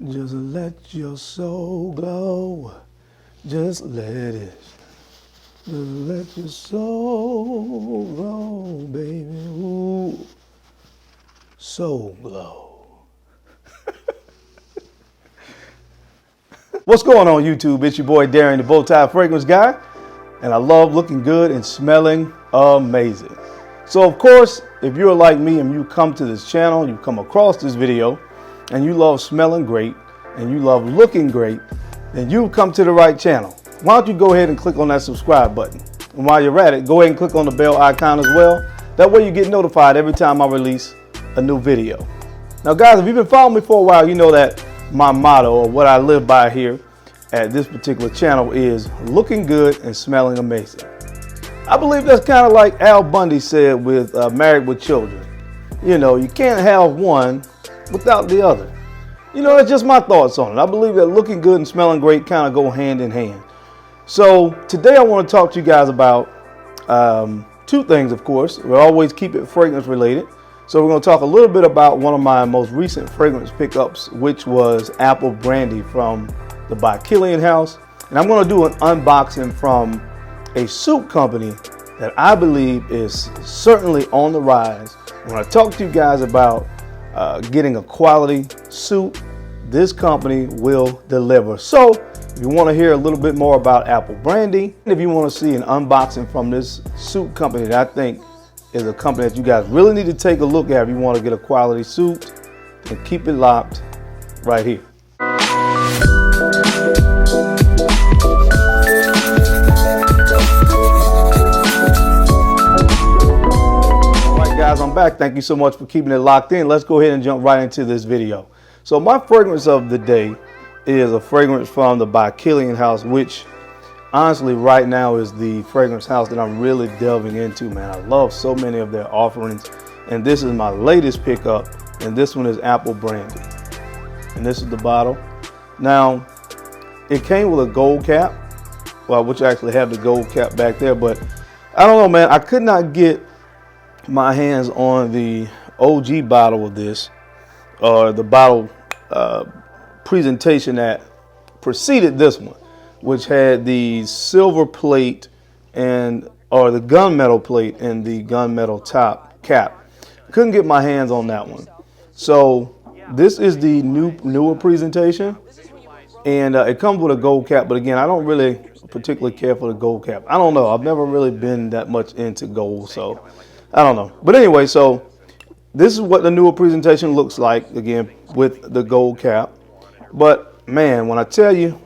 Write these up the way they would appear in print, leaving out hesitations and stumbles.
Just let your soul glow. Just let it. Just let your soul glow, baby. Ooh. Soul glow. What's going on, YouTube? It's your boy Darren, the BowTie Fragrance Guy, and I love looking good and smelling amazing. So, of course, if you're like me and you come to this channel, you come across this video, and you love smelling great and you love looking great, then you've come to the right channel. Why don't you go ahead and click on that subscribe button? And while you're at it, go ahead and click on the bell icon as well. That way you get notified every time I release a new video. Now guys, if you've been following me for a while, you know that my motto, or what I live by here at this particular channel, is looking good and smelling amazing. I believe that's kind of like Al Bundy said with Married with Children. You know, you can't have one without the other. You know, that's just my thoughts on it. I believe that looking good and smelling great kind of go hand in hand. So today I want to talk to you guys about two things, of course. We'll always keep it fragrance related. So we're going to talk a little bit about one of my most recent fragrance pickups, which was Apple Brandy from the by Kilian house. And I'm going to do an unboxing from a soup company that I believe is certainly on the rise. When I talk to you guys about getting a quality soup, this company will deliver. So if you want to hear a little bit more about Apple Brandy, if you want to see an unboxing from this soup company that I think is a company that you guys really need to take a look at if you want to get a quality soup, and keep it locked right here. Guys, I'm back. Thank you so much for keeping it locked in. Let's go ahead and jump right into this video. So my fragrance of the day is a fragrance from the by Kilian house, which honestly right now is the fragrance house that I'm really delving into, man. I love so many of their offerings, and this is my latest pickup, and this one is Apple Brandy. And this is the bottle. Now, it came with a gold cap, well, which I actually have the gold cap back there, but I don't know, man. I could not get my hands on the OG bottle of this, or the bottle presentation that preceded this one, which had the silver plate or the gunmetal plate and the gunmetal top cap. Couldn't get my hands on that one. So this is the newer presentation, and it comes with a gold cap, but again, I don't really particularly care for the gold cap. I don't know, I've never really been that much into gold, so I don't know. But anyway, so this is what the newer presentation looks like, again, with the gold cap. But man, when I tell you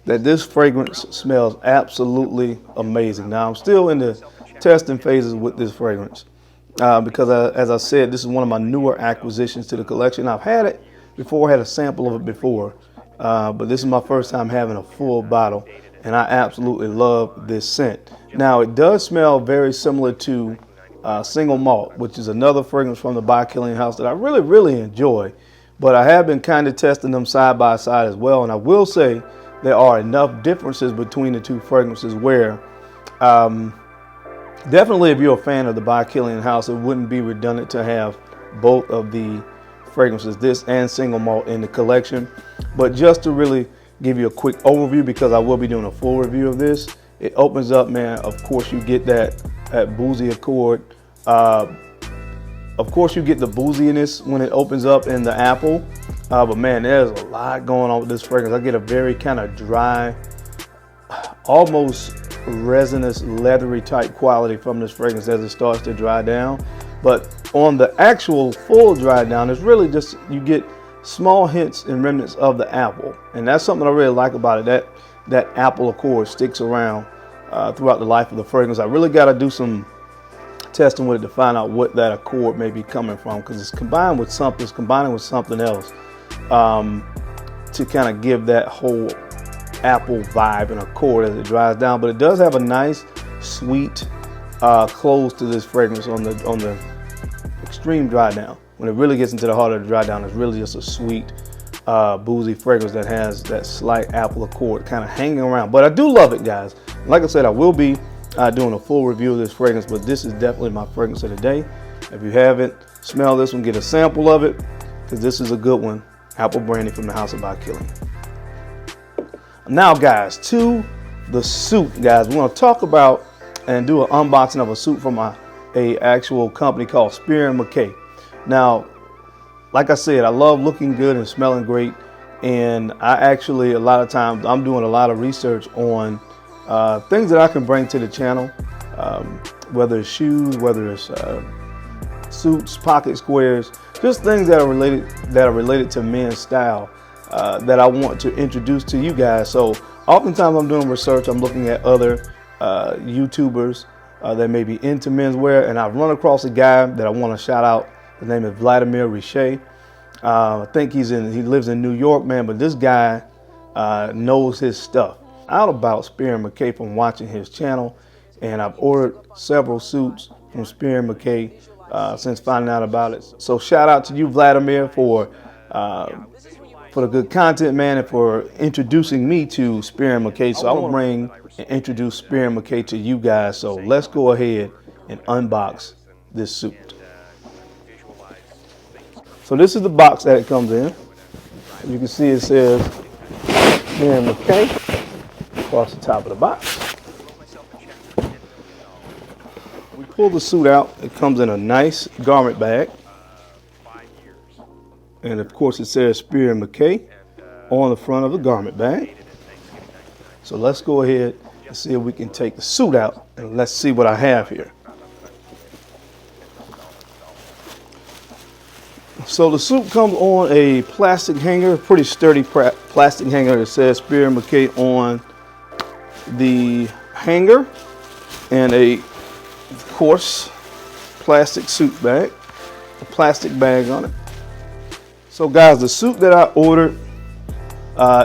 that this fragrance smells absolutely amazing. Now, I'm still in the testing phases with this fragrance because, as I said, this is one of my newer acquisitions to the collection. I've had it before, had a sample of it before, but this is my first time having a full bottle, and I absolutely love this scent. Now, it does smell very similar to Single Malt, which is another fragrance from the by Kilian house that I really enjoy, but I have been kind of testing them side by side as well, and I will say there are enough differences between the two fragrances where definitely if you're a fan of the by Kilian house, it wouldn't be redundant to have both of the fragrances, this and Single Malt, in the collection. But just to really give you a quick overview, because I will be doing a full review of this, it opens up, man. Of course you get that boozy accord. Of course you get the booziness when it opens up in the apple, but man, there's a lot going on with this fragrance. I get a very kind of dry, almost resinous, leathery type quality from this fragrance as it starts to dry down. But on the actual full dry down, it's really just, you get small hints and remnants of the apple, and that's something I really like about it. That apple accord sticks around throughout the life of the fragrance. I really got to do some testing with it to find out what that accord may be coming from, because it's combining with something else to kind of give that whole apple vibe and accord as it dries down. But it does have a nice sweet close to this fragrance on the extreme dry down. When it really gets into the heart of the dry down, it's really just a sweet boozy fragrance that has that slight apple accord kind of hanging around. But I do love it, guys. Like I said, I will be doing a full review of this fragrance, but this is definitely my fragrance of the day. If you haven't smelled this one, get a sample of it, because this is a good one. Apple Brandy from the house of Kilian. Now guys, to the suit, guys. We're going to talk about and do an unboxing of a suit from a actual company called Spier Mackay. Now, like I said, I love looking good and smelling great, and I actually, a lot of times, I'm doing a lot of research on things that I can bring to the channel, whether it's shoes, whether it's suits, pocket squares, just things that are related to men's style that I want to introduce to you guys. So oftentimes I'm doing research, I'm looking at other YouTubers that may be into menswear, and I've run across a guy that I want to shout out. His name is Vladimir Richer. I think he lives in New York, man, but this guy knows his stuff. Out about Spier Mackay from watching his channel, and I've ordered several suits from Spier Mackay since finding out about it. So shout out to you, Vladimir, for the good content, man, and for introducing me to Spier Mackay. So I want to bring and introduce Spier Mackay to you guys. So let's go ahead and unbox this suit. So this is the box that it comes in. You can see it says Spier Mackay across the top of the box. We pull the suit out. It comes in a nice garment bag. And of course it says Spier Mackay on the front of the garment bag. So let's go ahead and see if we can take the suit out, and let's see what I have here. So the suit comes on a plastic hanger, pretty sturdy plastic hanger that says Spier Mackay on the hanger, and of course, plastic suit bag, a plastic bag on it. So guys, the suit that I ordered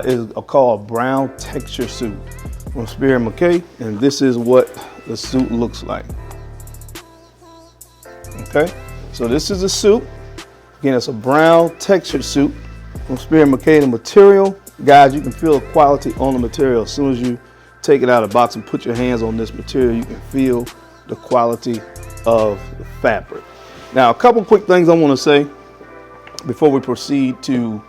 is called a brown texture suit from Spier Mackay, and this is what the suit looks like. Okay, so this is the suit. Again, it's a brown textured suit from Spier Mackay. The material, guys, you can feel the quality on the material. As soon as you take it out of the box and put your hands on this material, you can feel the quality of the fabric. Now, a couple quick things I want to say before we proceed to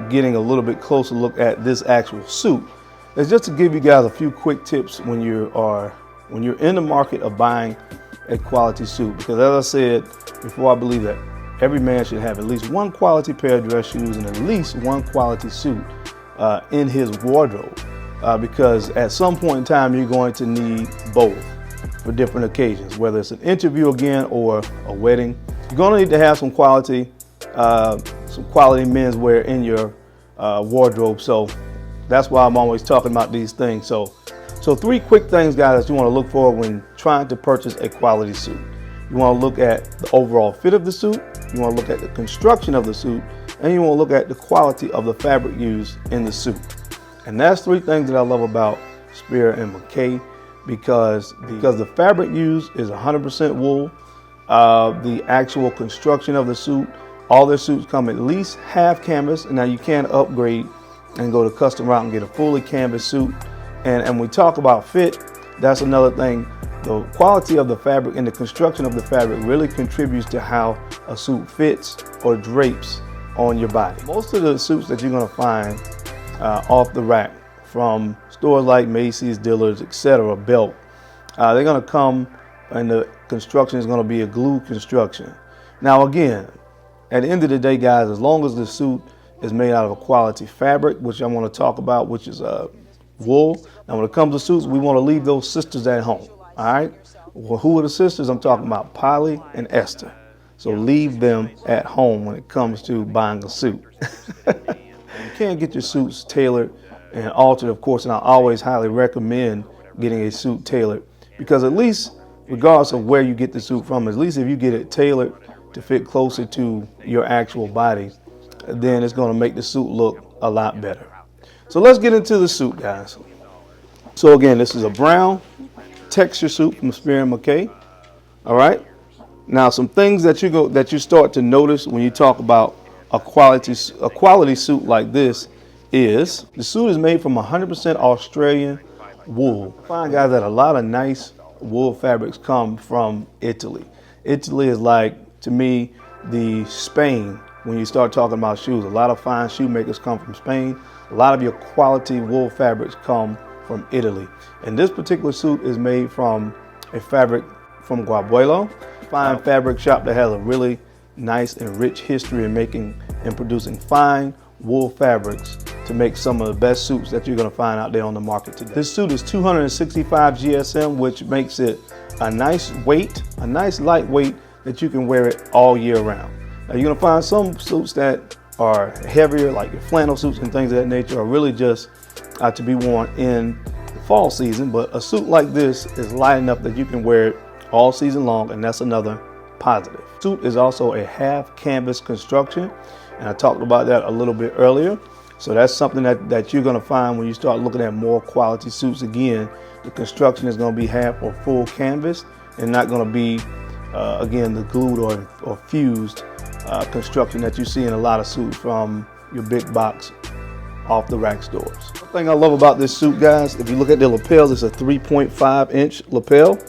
getting a little bit closer look at this actual suit, is just to give you guys a few quick tips when you're in the market of buying a quality suit. Because as I said before, I believe that every man should have at least one quality pair of dress shoes and at least one quality suit in his wardrobe, because at some point in time you're going to need both for different occasions, whether it's an interview again or a wedding. You're going to need to have some quality menswear in your wardrobe. So that's why I'm always talking about these things. So three quick things, guys, that you want to look for when trying to purchase a quality suit. You want to look at the overall fit of the suit, you want to look at the construction of the suit, and you want to look at the quality of the fabric used in the suit. And that's three things that I love about Spier and Mackay, because the fabric used is 100% wool. The actual construction of the suit, all their suits come at least half canvas, and now you can upgrade and go the custom route and get a fully canvas suit. And when we talk about fit, that's another thing. The quality of the fabric and the construction of the fabric really contributes to how a suit fits or drapes on your body. Most of the suits that you're going to find off the rack from stores like Macy's, Dillard's, etc., Belt, they're going to come, and the construction is going to be a glue construction. Now again, at the end of the day, guys, as long as the suit is made out of a quality fabric, which I want to talk about, which is wool. Now when it comes to suits, we want to leave those sisters at home. All right, well, who are the sisters? I'm talking about Polly and Esther. So leave them at home when it comes to buying a suit. You can't get your suits tailored and altered, of course, and I always highly recommend getting a suit tailored, because at least, regardless of where you get the suit from, at least if you get it tailored to fit closer to your actual body, then it's going to make the suit look a lot better. So let's get into the suit, guys. So again, this is a brown texture suit from Spier Mackay. All right. Now, some things that you start to notice when you talk about a quality suit like this is the suit is made from 100% Australian wool. I find, guys, that a lot of nice wool fabrics come from Italy. Italy is like, to me, the Spain when you start talking about shoes. A lot of fine shoemakers come from Spain. A lot of your quality wool fabrics come from Italy. And this particular suit is made from a fabric from Guabuelo, fine fabric shop that has a really nice and rich history in making and producing fine wool fabrics to make some of the best suits that you're going to find out there on the market today. This suit is 265 GSM, which makes it a nice weight, a nice lightweight that you can wear it all year round. Now you're going to find some suits that are heavier, like your flannel suits and things of that nature, are really just to be worn in the fall season, but a suit like this is light enough that you can wear it all season long, and that's another positive. Suit is also a half canvas construction, and I talked about that a little bit earlier. So that's something that you're going to find when you start looking at more quality suits. Again, the construction is going to be half or full canvas and not going to be, again, the glued or fused construction that you see in a lot of suits from your big box off the rack stores. One thing I love about this suit, guys, if you look at the lapels, it's a 3.5 inch lapel.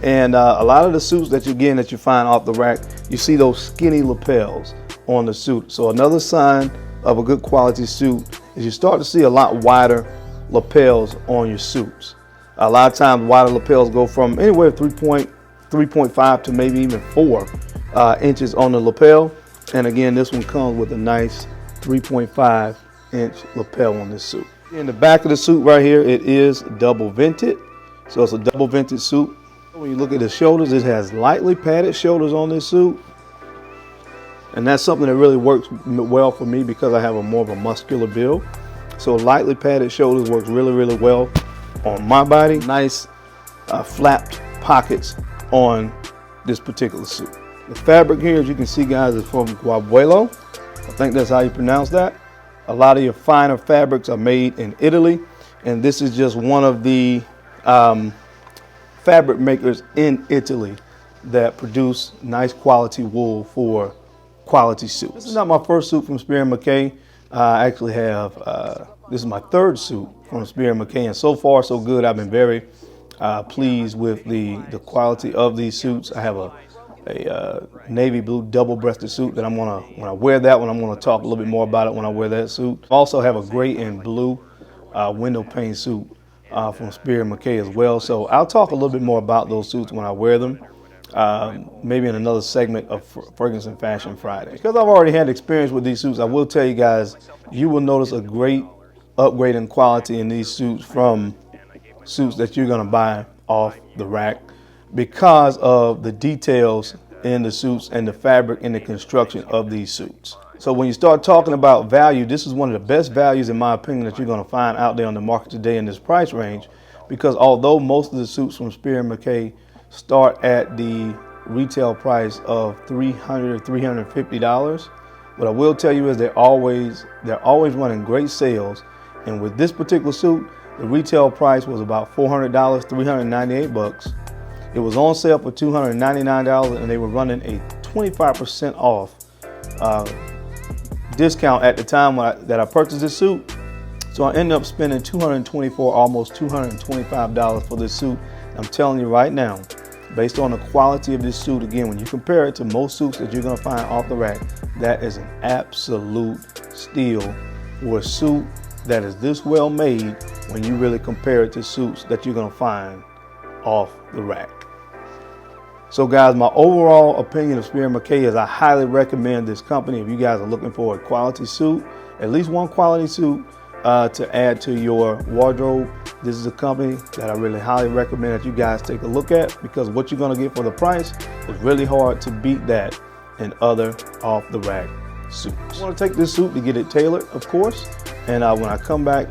And a lot of the suits that you find off the rack, you see those skinny lapels on the suit. So another sign of a good quality suit is you start to see a lot wider lapels on your suits. A lot of times wider lapels go from anywhere 3.5 to maybe even 4 inches on the lapel. And again, this one comes with a nice 3.5 inch lapel on this suit. In the back of the suit right here, it is double vented. So it's a double vented suit. When you look at the shoulders, it has lightly padded shoulders on this suit. And that's something that really works well for me because I have more of a muscular build. So lightly padded shoulders works really, really well on my body. Nice flapped pockets on this particular suit. The fabric here, as you can see, guys, is from Guabuelo. I think that's how you pronounce that. A lot of your finer fabrics are made in Italy, and this is just one of the fabric makers in Italy that produce nice quality wool for quality suits. This is not my first suit from Spier Mackay. I actually have, this is my third suit from Spier Mackay, and so far so good. I've been very pleased with the quality of these suits. I have a navy blue double-breasted suit that when I wear that one, I'm gonna talk a little bit more about it when I wear that suit. I also have a gray and blue window pane suit from Spier Mackay as well. So I'll talk a little bit more about those suits when I wear them, maybe in another segment of Fragrance and Fashion Friday. Because I've already had experience with these suits, I will tell you guys, you will notice a great upgrade in quality in these suits from suits that you're gonna buy off the rack because of the details in the suits and the fabric and the construction of these suits. So when you start talking about value, this is one of the best values, in my opinion, that you're going to find out there on the market today in this price range, because although most of the suits from Spier Mackay start at the retail price of $300 or $350, what I will tell you is they're always running great sales. And with this particular suit, the retail price was about $400, $398. It was on sale for $299, and they were running a 25% off discount at the time that I purchased this suit. So I ended up spending $224, almost $225 for this suit. I'm telling you right now, based on the quality of this suit, again, when you compare it to most suits that you're gonna find off the rack, that is an absolute steal for a suit that is this well made when you really compare it to suits that you're gonna find off the rack. So guys, my overall opinion of Spier Mackay is I highly recommend this company if you guys are looking for a quality suit, at least one quality suit to add to your wardrobe. This is a company that I really highly recommend that you guys take a look at, because what you're gonna get for the price is really hard to beat that in other off the rack suits. I wanna take this suit to get it tailored, of course, and when I come back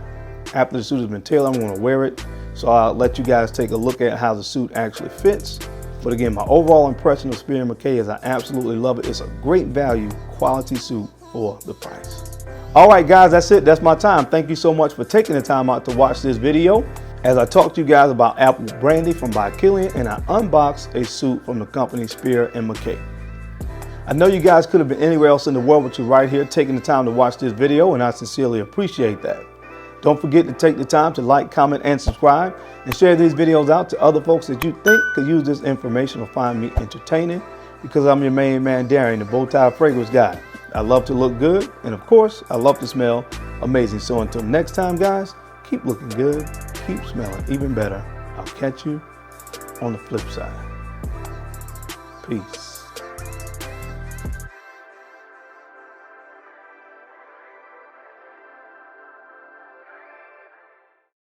after the suit has been tailored, I'm gonna wear it. So I'll let you guys take a look at how the suit actually fits. But again, my overall impression of Spier Mackay is I absolutely love it. It's a great value, quality suit for the price. All right, guys, that's it. That's my time. Thank you so much for taking the time out to watch this video as I talk to you guys about Apple Brandy from by Kilian, and I unbox a suit from the company Spier Mackay. I know you guys could have been anywhere else in the world, but you're right here taking the time to watch this video, and I sincerely appreciate that. Don't forget to take the time to like, comment, and subscribe, and share these videos out to other folks that you think could use this information or find me entertaining, because I'm your main man, Darren, the BowTie Fragrance Guy. I love to look good, and of course, I love to smell amazing. So until next time, guys, keep looking good, keep smelling even better. I'll catch you on the flip side. Peace.